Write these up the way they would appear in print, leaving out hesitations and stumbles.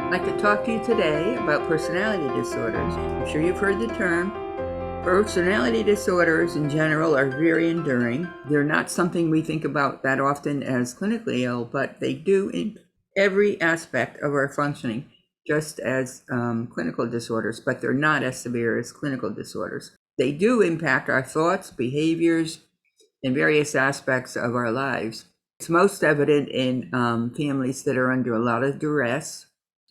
I'd like to talk to you today about personality disorders. I'm sure you've heard the term. Personality disorders in general are very enduring. They're not something we think about that often as clinically ill, but they do in every aspect of our functioning, just as clinical disorders, but they're not as severe as clinical disorders. They do impact our thoughts, behaviors, and various aspects of our lives. It's most evident in families that are under a lot of duress,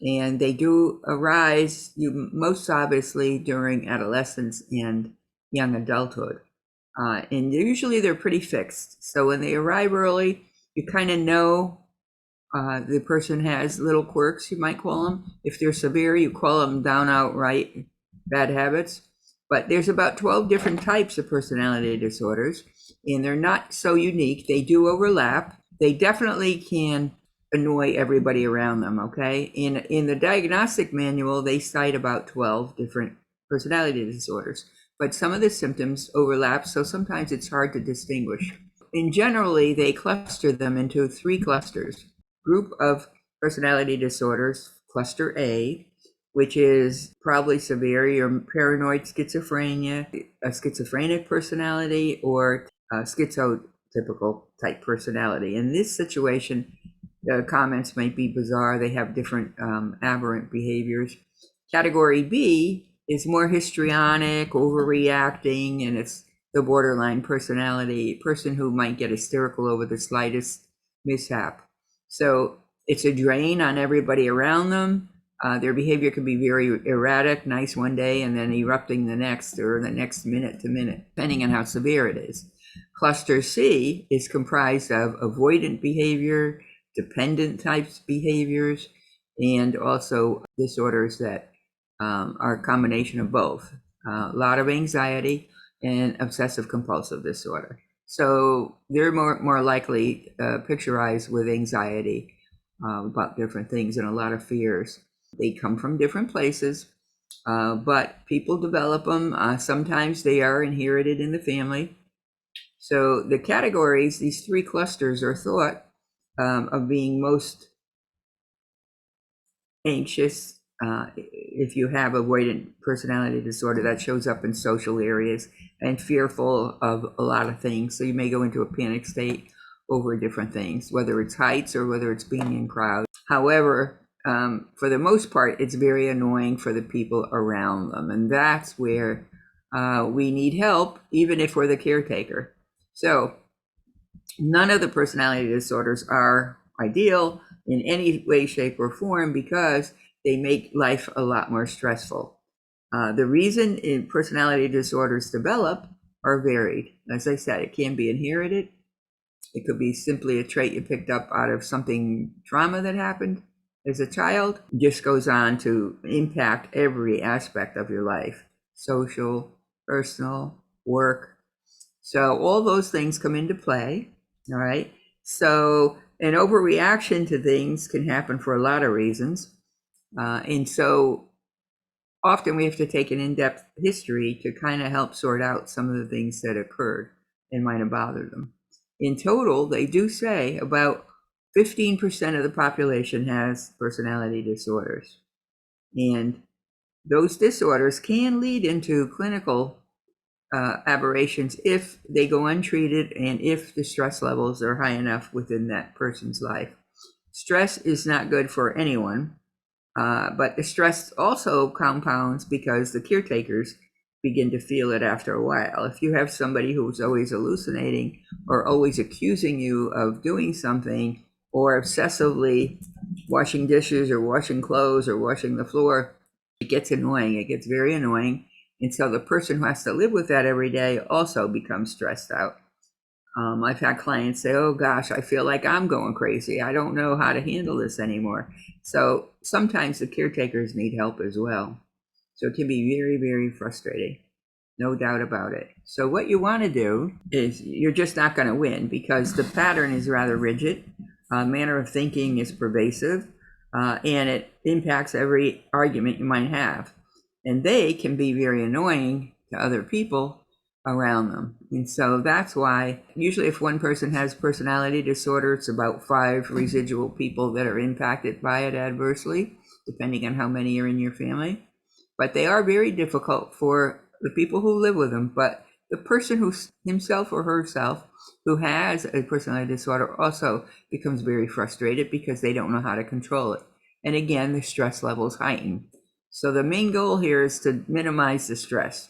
and they do arise most obviously during adolescence and young adulthood. And usually they're pretty fixed. So when they arrive early, you kind of know the person has little quirks, you might call them. If they're severe, you call them down outright bad habits. But there's about 12 different types of personality disorders, and they're not so unique. They do overlap. They definitely can annoy everybody around them, okay? In the diagnostic manual, they cite about 12 different personality disorders, but some of the symptoms overlap, so sometimes it's hard to distinguish. In generally, they cluster them into 3 clusters. Group of personality disorders, cluster A, which is probably severe, your paranoid schizophrenia, a schizophrenic personality, or a schizotypical type personality. In this situation, the comments might be bizarre. They have different aberrant behaviors. Category B is more histrionic, overreacting, and it's the borderline personality, person who might get hysterical over the slightest mishap. So it's a drain on everybody around them. Their behavior can be very erratic, nice one day, and then erupting the next, or the next minute to minute, depending on how severe it is. Cluster C is comprised of avoidant behavior, dependent types behaviors, and also disorders that are a combination of both. A lot of anxiety and obsessive compulsive disorder. So they're more likely picturized with anxiety about different things and a lot of fears. They come from different places, but people develop them. Sometimes they are inherited in the family. So the categories, these 3 clusters, are thought of being most anxious. If you have avoidant personality disorder, that shows up in social areas, and fearful of a lot of things. So you may go into a panic state over different things, whether it's heights or whether it's being in crowds. However, for the most part, it's very annoying for the people around them. And that's where we need help, even if we're the caretaker. So none of the personality disorders are ideal in any way, shape, or form because they make life a lot more stressful. The reason personality disorders develop are varied. As I said, it can be inherited. It could be simply a trait you picked up out of something trauma that happened as a child. It just goes on to impact every aspect of your life, social, personal, work. So all those things come into play, all right? So an overreaction to things can happen for a lot of reasons. And so often we have to take an in-depth history to kind of help sort out some of the things that occurred and might have bothered them. In total, they do say about 15% of the population has personality disorders. And those disorders can lead into clinical aberrations if they go untreated and if the stress levels are high enough within that person's life. Stress is not good for anyone, but the stress also compounds because the caretakers begin to feel it after a while. If you have somebody who's always hallucinating or always accusing you of doing something, or obsessively washing dishes or washing clothes or washing the floor, it gets annoying. It gets very annoying. And so the person who has to live with that every day also becomes stressed out. I've had clients say, oh gosh, I feel like I'm going crazy. I don't know how to handle this anymore. So sometimes the caretakers need help as well. So it can be very, very frustrating. No doubt about it. So what you want to do is, you're just not going to win because the pattern is rather rigid. Manner of thinking is pervasive, and it impacts every argument you might have. And they can be very annoying to other people around them. And so that's why usually if one person has personality disorder, it's about 5 residual people that are impacted by it adversely. depending on how many are in your family. But they are very difficult for the people who live with them. But the person who himself or herself who has a personality disorder also becomes very frustrated because they don't know how to control it. And again, the stress levels heighten. So the main goal here is to minimize the stress.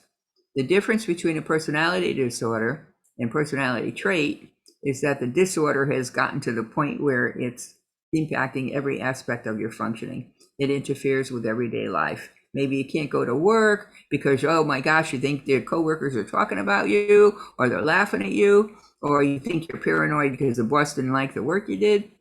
The difference between a personality disorder and personality trait is that the disorder has gotten to the point where it's impacting every aspect of your functioning. It interferes with everyday life. Maybe you can't go to work because, oh my gosh, you think your coworkers are talking about you, or they're laughing at you, or you think you're paranoid because the boss didn't like the work you did.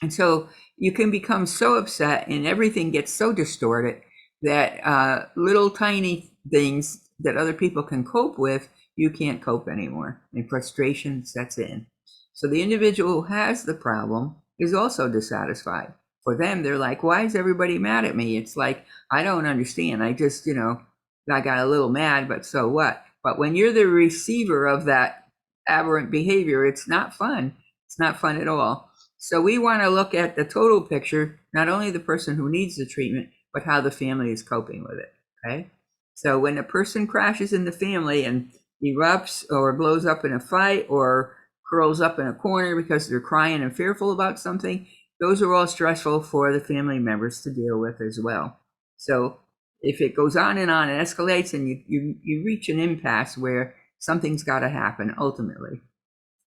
And so you can become so upset and everything gets so distorted that little tiny things that other people can cope with, you can't cope anymore, and frustration sets in. So the individual who has the problem is also dissatisfied. For them, they're like, why is everybody mad at me? It's like, I don't understand. I just, I got a little mad, but so what? But when you're the receiver of that aberrant behavior, it's not fun. It's not fun at all. So we want to look at the total picture, not only the person who needs the treatment, but how the family is coping with it, okay? So when a person crashes in the family and erupts or blows up in a fight or curls up in a corner because they're crying and fearful about something, those are all stressful for the family members to deal with as well. So if it goes on and escalates and you reach an impasse where something's got to happen ultimately,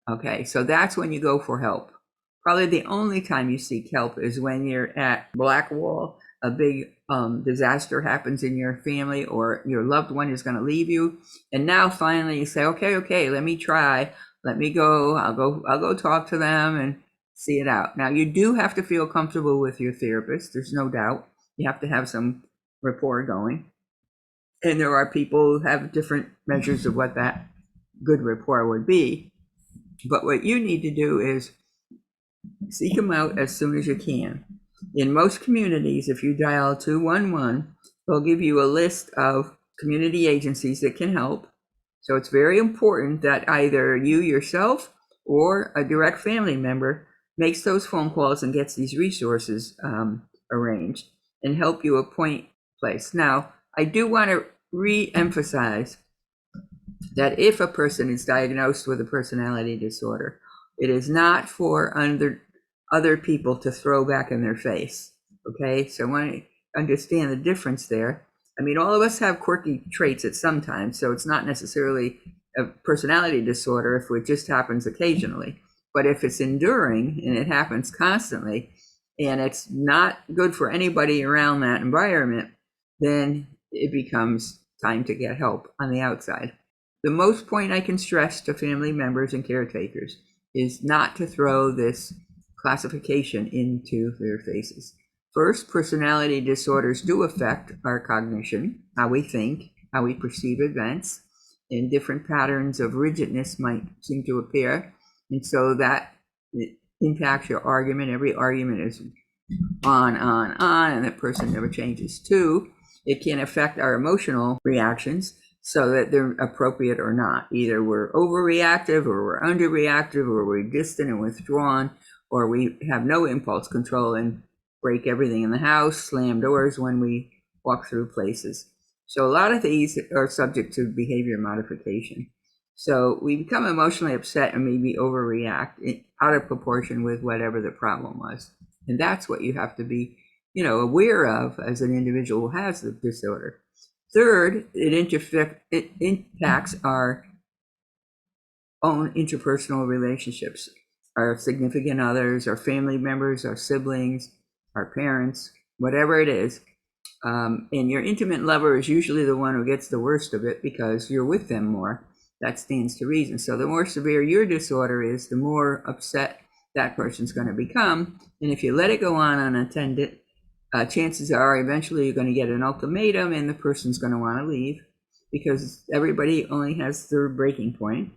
okay? So that's when you go for help. Probably the only time you seek help is when you're at black wall, a big disaster happens in your family, or your loved one is going to leave you. And now finally you say, okay, let me try. Let me go. I'll go talk to them and see it out. Now you do have to feel comfortable with your therapist. There's no doubt. You have to have some rapport going. And there are people who have different measures of what that good rapport would be. But what you need to do is seek them out as soon as you can. In most communities, if you dial 211, they'll give you a list of community agencies that can help. So it's very important that either you yourself or a direct family member makes those phone calls and gets these resources arranged and help you appoint a place. Now, I do want to re-emphasize that if a person is diagnosed with a personality disorder, it is not for other people to throw back in their face, okay? So I want to understand the difference there. I mean, all of us have quirky traits at some time, so it's not necessarily a personality disorder if it just happens occasionally. But if it's enduring and it happens constantly, and it's not good for anybody around that environment, then it becomes time to get help on the outside. The most point I can stress to family members and caretakers is not to throw this classification into their faces. First, personality disorders do affect our cognition, how we think, how we perceive events, and different patterns of rigidness might seem to appear. And so that impacts your argument. Every argument is on, and that person never changes. Two, it can affect our emotional reactions so that they're appropriate or not. Either we're overreactive or we're underreactive, or we're distant and withdrawn, or we have no impulse control and break everything in the house, slam doors when we walk through places. So a lot of these are subject to behavior modification. So we become emotionally upset and maybe overreact out of proportion with whatever the problem was. And that's what you have to be, aware of as an individual who has the disorder. Third, it impacts our own interpersonal relationships, our significant others, our family members, our siblings, our parents, whatever it is. And your intimate lover is usually the one who gets the worst of it because you're with them more. That stands to reason. So the more severe your disorder is, the more upset that person's going to become. And if you let it go on unattended, chances are eventually you're going to get an ultimatum and the person's going to want to leave because everybody only has their breaking point.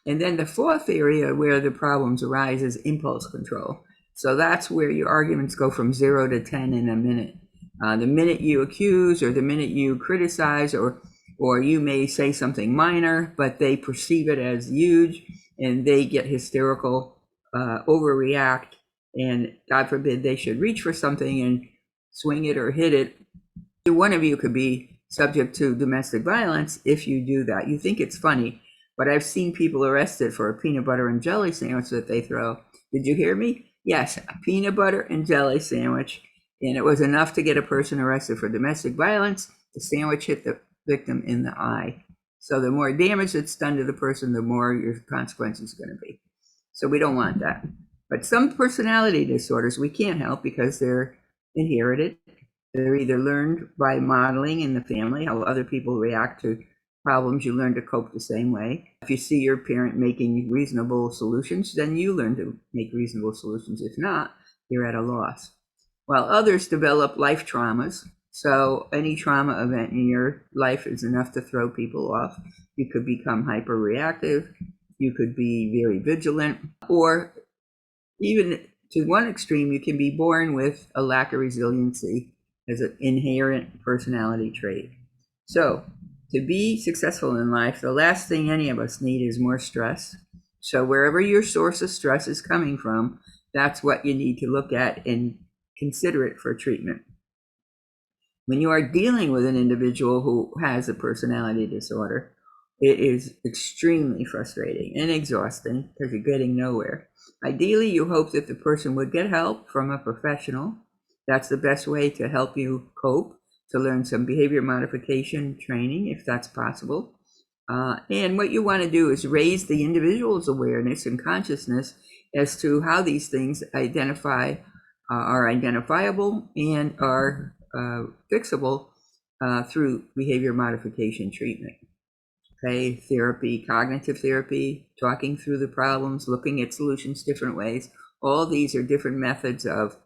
And then the fourth area where the problems arise is impulse control. So that's where your arguments go from 0 to 10 in a minute. The minute you accuse or the minute you criticize, or you may say something minor, but they perceive it as huge and they get hysterical, overreact, and God forbid they should reach for something and swing it or hit it. One of you could be subject to domestic violence if you do that. You think it's funny, but I've seen people arrested for a peanut butter and jelly sandwich that they throw. Did you hear me? Yes, a peanut butter and jelly sandwich. And it was enough to get a person arrested for domestic violence. The sandwich hit the victim in the eye. So the more damage that's done to the person, the more your consequences are going to be. So we don't want that. But some personality disorders we can't help because they're inherited. They're either learned by modeling in the family, how other people react to problems, you learn to cope the same way. If you see your parent making reasonable solutions, then you learn to make reasonable solutions. If not, you're at a loss. While others develop life traumas, so any trauma event in your life is enough to throw people off. You could become hyperreactive, you could be very vigilant, or even to one extreme, you can be born with a lack of resiliency as an inherent personality trait. So to be successful in life, the last thing any of us need is more stress. So wherever your source of stress is coming from, that's what you need to look at and consider it for treatment. When you are dealing with an individual who has a personality disorder, it is extremely frustrating and exhausting because you're getting nowhere. Ideally, you hope that the person would get help from a professional. That's the best way to help you cope, to learn some behavior modification training, if that's possible. And what you want to do is raise the individual's awareness and consciousness as to how these things are identifiable and are fixable through behavior modification treatment. Okay, therapy, cognitive therapy, talking through the problems, looking at solutions different ways. All these are different methods of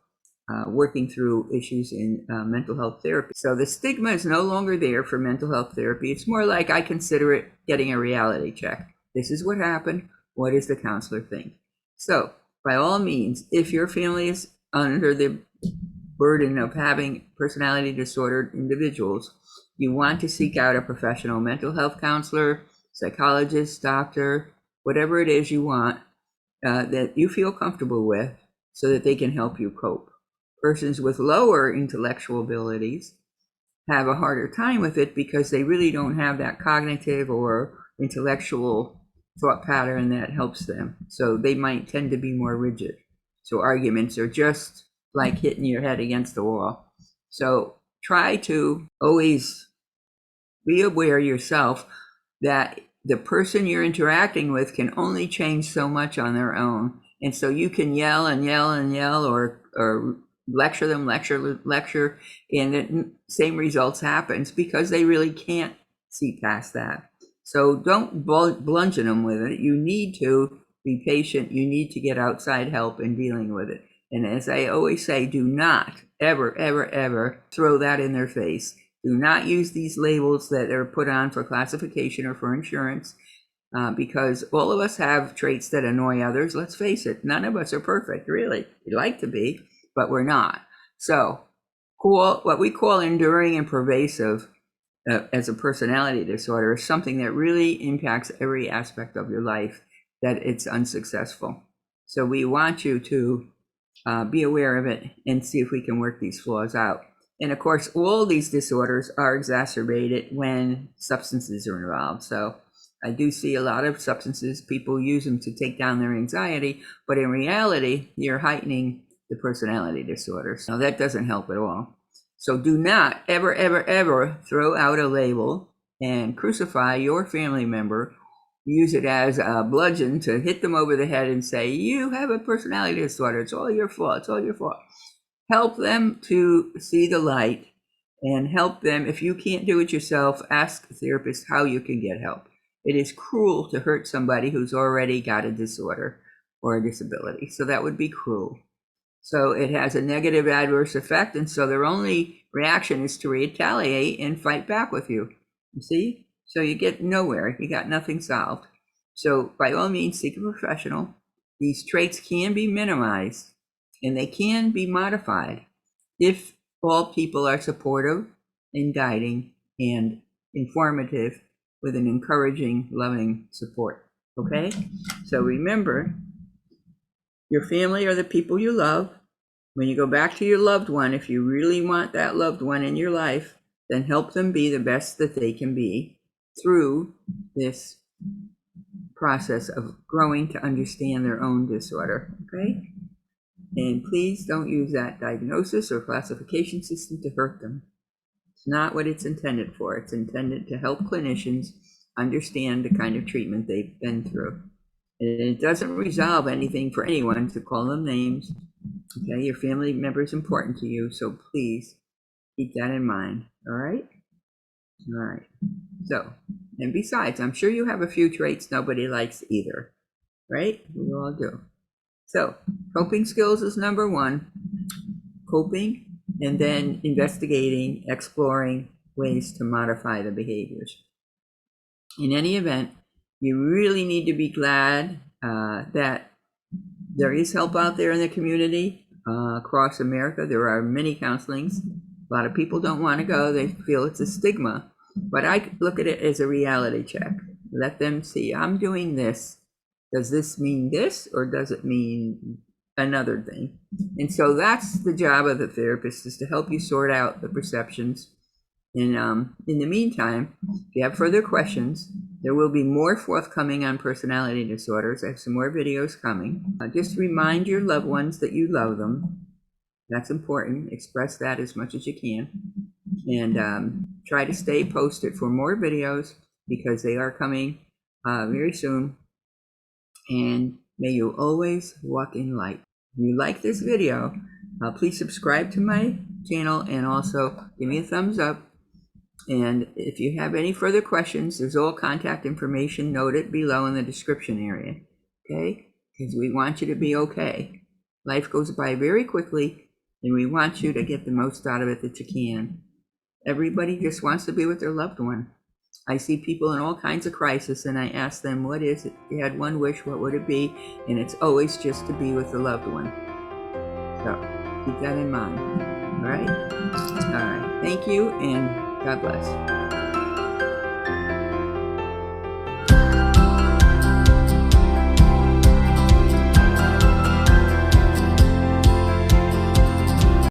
working through issues in mental health therapy. So the stigma is no longer there for mental health therapy. It's more like I consider it getting a reality check. This is what happened. What does the counselor think? So by all means, if your family is under the burden of having personality disordered individuals, you want to seek out a professional mental health counselor, psychologist, doctor, whatever it is you want that you feel comfortable with so that they can help you cope. Persons with lower intellectual abilities have a harder time with it because they really don't have that cognitive or intellectual thought pattern that helps them. So they might tend to be more rigid. So arguments are just like hitting your head against the wall. So try to always be aware yourself that the person you're interacting with can only change so much on their own. And so you can yell and yell and yell or lecture them, and the same results happens because they really can't see past that. So don't bludgeon them with it. You need to be patient. You need to get outside help in dealing with it. And as I always say, do not ever, ever, ever throw that in their face. Do not use these labels that are put on for classification or for insurance because all of us have traits that annoy others. Let's face it, none of us are perfect, really. We'd like to be, but we're not. So what we call enduring and pervasive as a personality disorder is something that really impacts every aspect of your life, that it's unsuccessful. So we want you to be aware of it and see if we can work these flaws out. And of course, all these disorders are exacerbated when substances are involved. So I do see a lot of substances, people use them to take down their anxiety, but in reality, you're heightening the personality disorders. Now that doesn't help at all. So do not ever, ever, ever throw out a label and crucify your family member, use it as a bludgeon to hit them over the head and say, you have a personality disorder. It's all your fault. It's all your fault. Help them to see the light and help them. If you can't do it yourself, ask a therapist how you can get help. It is cruel to hurt somebody who's already got a disorder or a disability. So that would be cruel. So it has a negative adverse effect. And so their only reaction is to retaliate and fight back with you. You see? So you get nowhere. You got nothing solved. So by all means, seek a professional. These traits can be minimized and they can be modified if all people are supportive and guiding and informative with an encouraging, loving support. Okay? So remember, your family are the people you love. When you go back to your loved one, if you really want that loved one in your life, then help them be the best that they can be through this process of growing to understand their own disorder, okay? And please don't use that diagnosis or classification system to hurt them. It's not what it's intended for. It's intended to help clinicians understand the kind of treatment they've been through. And it doesn't resolve anything for anyone to call them names. Okay, your family member is important to you, so please keep that in mind. All right? All right. So, and besides, I'm sure you have a few traits nobody likes either, right? We all do. So, coping skills is number one. Coping, and then investigating, exploring ways to modify the behaviors. In any event, you really need to be glad that there is help out there in the community across America. There are many counselings. A lot of people don't want to go. They feel it's a stigma. But I look at it as a reality check. Let them see, I'm doing this. Does this mean this, or does it mean another thing? And so that's the job of the therapist, is to help you sort out the perceptions. And in the meantime, if you have further questions, there will be more forthcoming on personality disorders. I have some more videos coming. Just remind your loved ones that you love them. That's important. Express that as much as you can. And try to stay posted for more videos, because they are coming very soon. And may you always walk in light. If you like this video, please subscribe to my channel and also give me a thumbs up. And if you have any further questions, there's all contact information noted below in the description area, okay? Because we want you to be okay. Life goes by very quickly, and we want you to get the most out of it that you can. Everybody just wants to be with their loved one. I see people in all kinds of crisis, and I ask them, what is it? If you had one wish, what would it be? And it's always just to be with the loved one. So keep that in mind. All right? All right. Thank you, and God bless.